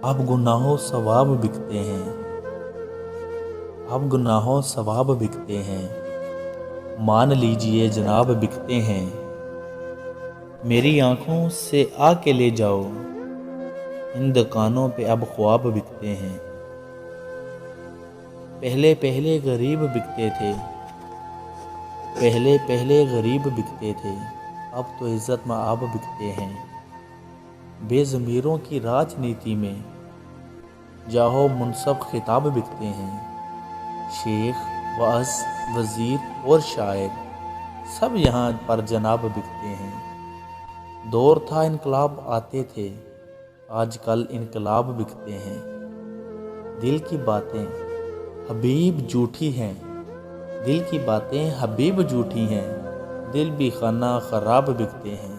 اب گناہوں ثواب بکتے ہیں، اب گناہوں ثواب بکتے ہیں، مان لیجئے جناب بکتے ہیں، میری آنکھوں سے آ کے لے جاؤ، ان دکانوں پہ اب خواب بکتے ہیں۔ پہلے پہلے غریب بکتے تھے، پہلے پہلے غریب بکتے تھے، اب تو عزت مآب بکتے ہیں۔ بے ضمیروں کی راجنیتی میں جاہو منصب خطاب بکتے ہیں، شیخ، واعظ، وزیر اور شاعر سب یہاں پر جناب بکتے ہیں۔ دور تھا انقلاب آتے تھے، آج کل انقلاب بکتے ہیں۔ دل کی باتیں حبیب جھوٹی ہیں، دل کی باتیں حبیب جھوٹی ہیں، دل بھی خانہ خراب بکتے ہیں۔